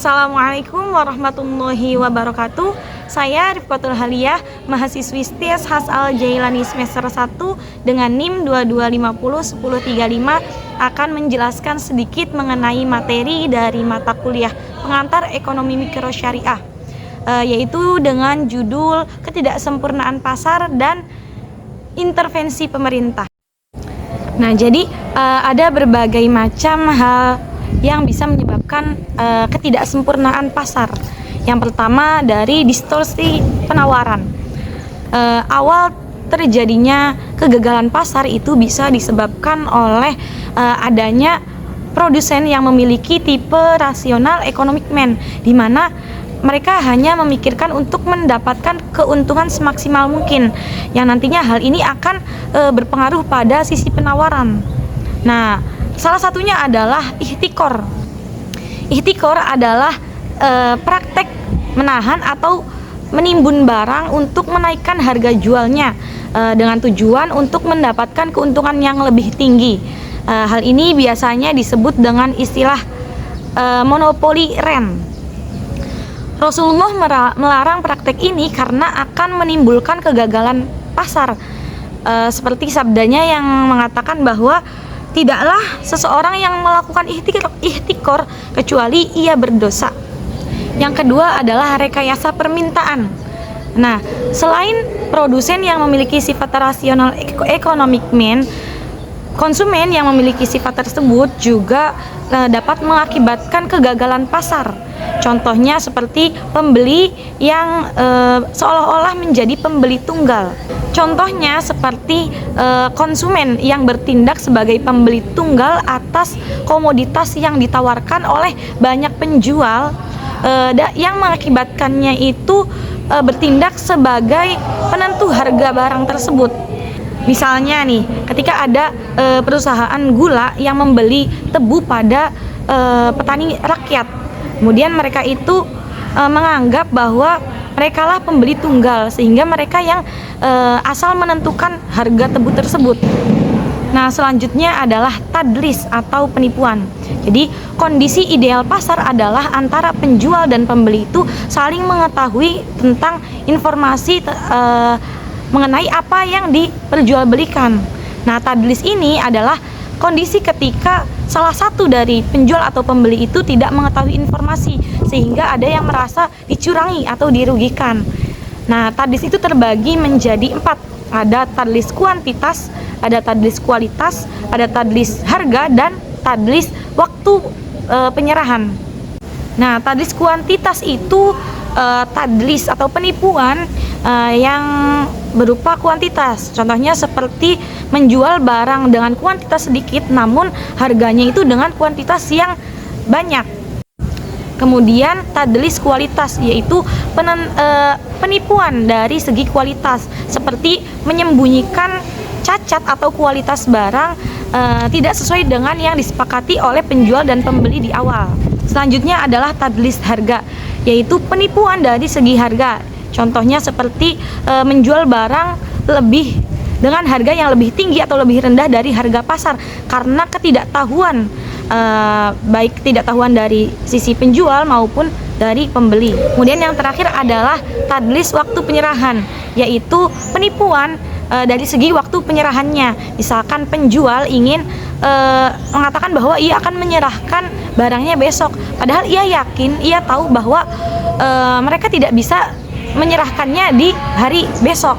Assalamualaikum warahmatullahi wabarakatuh. Saya Rifqatul Haliyah, mahasiswi STIAS Hasal Jailani semester 1 dengan NIM 22501035 akan menjelaskan sedikit mengenai materi dari mata kuliah pengantar ekonomi mikro syariah, yaitu dengan judul ketidaksempurnaan pasar dan intervensi pemerintah. Nah, jadi ada berbagai macam hal yang bisa menyebabkan ketidaksempurnaan pasar. Yang pertama dari distorsi penawaran. Awal terjadinya kegagalan pasar itu bisa disebabkan oleh adanya produsen yang memiliki tipe rasional economic man, di mana mereka hanya memikirkan untuk mendapatkan keuntungan semaksimal mungkin, yang nantinya hal ini akan berpengaruh pada sisi penawaran. Nah, salah satunya adalah ihtikor. Ihtikor adalah praktek menahan atau menimbun barang untuk menaikkan harga jualnya dengan tujuan untuk mendapatkan keuntungan yang lebih tinggi. Hal ini biasanya disebut dengan istilah monopoli rent. Rasulullah melarang praktek ini karena akan menimbulkan kegagalan pasar. Seperti sabdanya yang mengatakan bahwa tidaklah seseorang yang melakukan ihtikor kecuali ia berdosa. Yang kedua adalah rekayasa permintaan. Nah, selain produsen yang memiliki sifat rasional economic man, konsumen yang memiliki sifat tersebut juga dapat mengakibatkan kegagalan pasar. Contohnya seperti pembeli yang seolah-olah menjadi pembeli tunggal. Contohnya seperti konsumen yang bertindak sebagai pembeli tunggal atas komoditas yang ditawarkan oleh banyak penjual, yang mengakibatkannya itu bertindak sebagai penentu harga barang tersebut. Misalnya nih, ketika ada perusahaan gula yang membeli tebu pada petani rakyat, kemudian mereka itu menganggap bahwa merekalah pembeli tunggal, sehingga mereka yang asal menentukan harga tebu tersebut. Nah, selanjutnya adalah tadlis atau penipuan. Jadi, kondisi ideal pasar adalah antara penjual dan pembeli itu saling mengetahui tentang informasi mengenai apa yang diperjualbelikan. Nah, tadlis ini adalah kondisi ketika salah satu dari penjual atau pembeli itu tidak mengetahui informasi, sehingga ada yang merasa dicurangi atau dirugikan. Nah, tadlis itu terbagi menjadi 4. Ada tadlis kuantitas, ada tadlis kualitas, ada tadlis harga, dan tadlis waktu penyerahan. Nah, tadlis kuantitas itu tadlis atau penipuan yang berupa kuantitas. Contohnya seperti menjual barang dengan kuantitas sedikit namun harganya itu dengan kuantitas yang banyak. Kemudian tadlis kualitas, yaitu penipuan dari segi kualitas, seperti menyembunyikan cacat atau kualitas barang tidak sesuai dengan yang disepakati oleh penjual dan pembeli di awal. Selanjutnya adalah tadlis harga, yaitu penipuan dari segi harga. Contohnya seperti menjual barang dengan harga yang lebih tinggi atau lebih rendah dari harga pasar karena ketidaktahuan, baik ketidaktahuan dari sisi penjual maupun dari pembeli. Kemudian yang terakhir adalah tadlis waktu penyerahan, yaitu penipuan dari segi waktu penyerahannya. Misalkan penjual ingin mengatakan bahwa ia akan menyerahkan barangnya besok, padahal ia yakin, ia tahu bahwa mereka tidak bisa menyerahkannya di hari besok.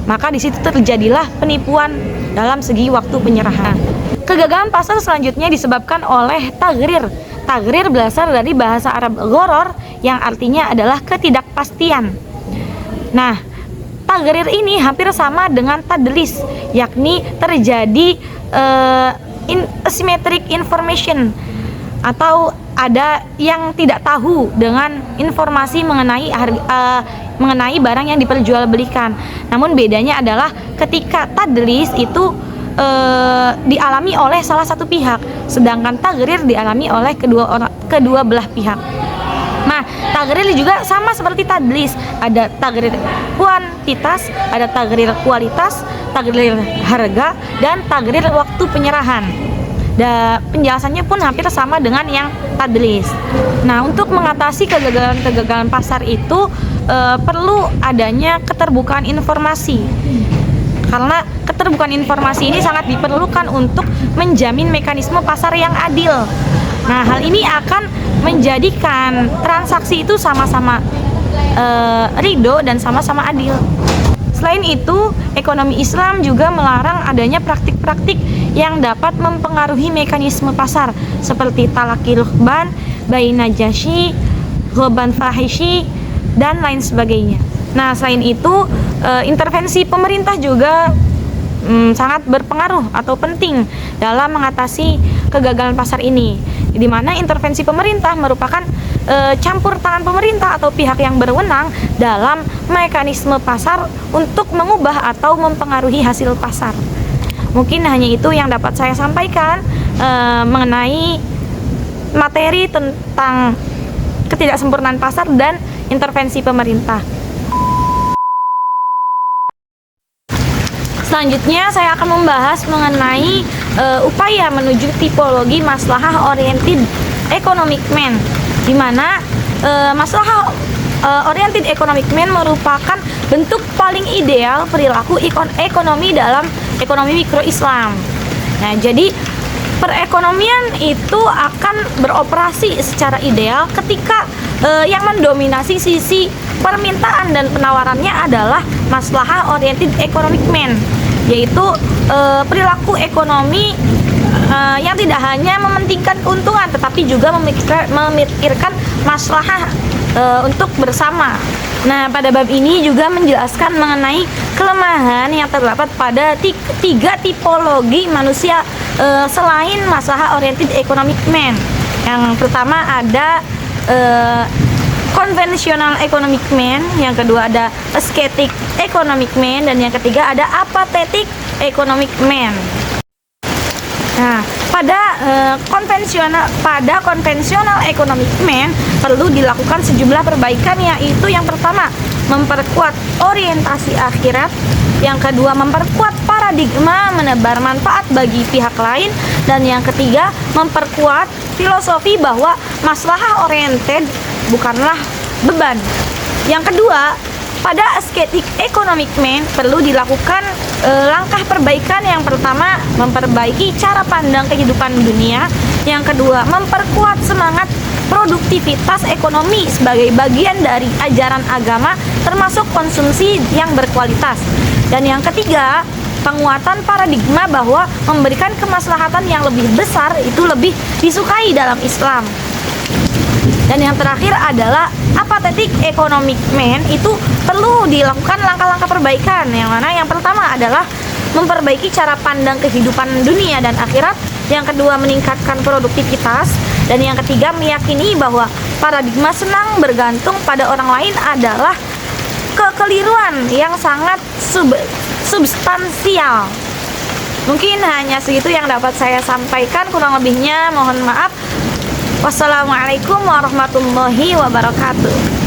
Maka di situ terjadilah penipuan dalam segi waktu penyerahan. Kegagalan pasar selanjutnya disebabkan oleh tagrir. Tagrir berasal dari bahasa Arab ghoror, yang artinya adalah ketidakpastian. Nah, tagrir ini hampir sama dengan tadlis, yakni terjadi asymmetric information, atau ada yang tidak tahu dengan informasi mengenai barang yang diperjualbelikan. Namun bedanya adalah ketika tadlis itu dialami oleh salah satu pihak, sedangkan tagrir dialami oleh kedua belah pihak. Nah, tagrir juga sama seperti tadlis. Ada tagrir kuantitas, ada tagrir kualitas, tagrir harga, dan tagrir waktu penyerahan. Penjelasannya pun hampir sama dengan yang tadlis. Nah, untuk mengatasi kegagalan-kegagalan pasar itu perlu adanya keterbukaan informasi. Karena keterbukaan informasi ini sangat diperlukan untuk menjamin mekanisme pasar yang adil. Nah, hal ini akan menjadikan transaksi itu sama-sama ridho dan sama-sama adil. Selain itu, ekonomi Islam juga melarang adanya praktik-praktik yang dapat mempengaruhi mekanisme pasar seperti talaqi ruhban, bai najashi, ghoban fahishi, dan lain sebagainya. Nah, selain itu, intervensi pemerintah juga sangat berpengaruh atau penting dalam mengatasi kegagalan pasar ini, di mana intervensi pemerintah merupakan campur tangan pemerintah atau pihak yang berwenang dalam mekanisme pasar untuk mengubah atau mempengaruhi hasil pasar. Mungkin hanya itu yang dapat saya sampaikan mengenai materi tentang ketidaksempurnaan pasar dan intervensi pemerintah. Selanjutnya saya akan membahas mengenai upaya menuju tipologi maslahah oriented economic man, di mana maslahah oriented economic man merupakan bentuk paling ideal perilaku ekonomi dalam ekonomi mikro Islam. Nah, jadi perekonomian itu akan beroperasi secara ideal ketika yang mendominasi sisi permintaan dan penawarannya adalah maslahah oriented economic man, yaitu perilaku ekonomi yang tidak hanya mementingkan keuntungan tetapi juga memikirkan maslahah untuk bersama. Nah, pada bab ini juga menjelaskan mengenai kelemahan yang terdapat pada tiga tipologi manusia selain maslahah oriented economic man. Yang pertama ada konvensional economic man, yang kedua ada ascetic economic man, dan yang ketiga ada apathetic economic man. Nah, pada konvensional economic man perlu dilakukan sejumlah perbaikan, yaitu yang pertama memperkuat orientasi akhirat, yang kedua memperkuat paradigma menebar manfaat bagi pihak lain, dan yang ketiga memperkuat filosofi bahwa maslahah oriented bukanlah beban. Yang kedua, pada ascetic economic man perlu dilakukan langkah perbaikan. Yang pertama, memperbaiki cara pandang kehidupan dunia. Yang kedua, memperkuat semangat produktivitas ekonomi sebagai bagian dari ajaran agama, termasuk konsumsi yang berkualitas. Dan yang ketiga, penguatan paradigma bahwa memberikan kemaslahatan yang lebih besar itu lebih disukai dalam Islam. Dan yang terakhir adalah apathetic economic man, itu perlu dilakukan langkah-langkah perbaikan, yang mana yang pertama adalah memperbaiki cara pandang kehidupan dunia dan akhirat, yang kedua meningkatkan produktivitas, dan yang ketiga meyakini bahwa paradigma senang bergantung pada orang lain adalah kekeliruan yang sangat substansial. Mungkin hanya segitu yang dapat saya sampaikan, kurang lebihnya mohon maaf. Wassalamualaikum warahmatullahi wabarakatuh.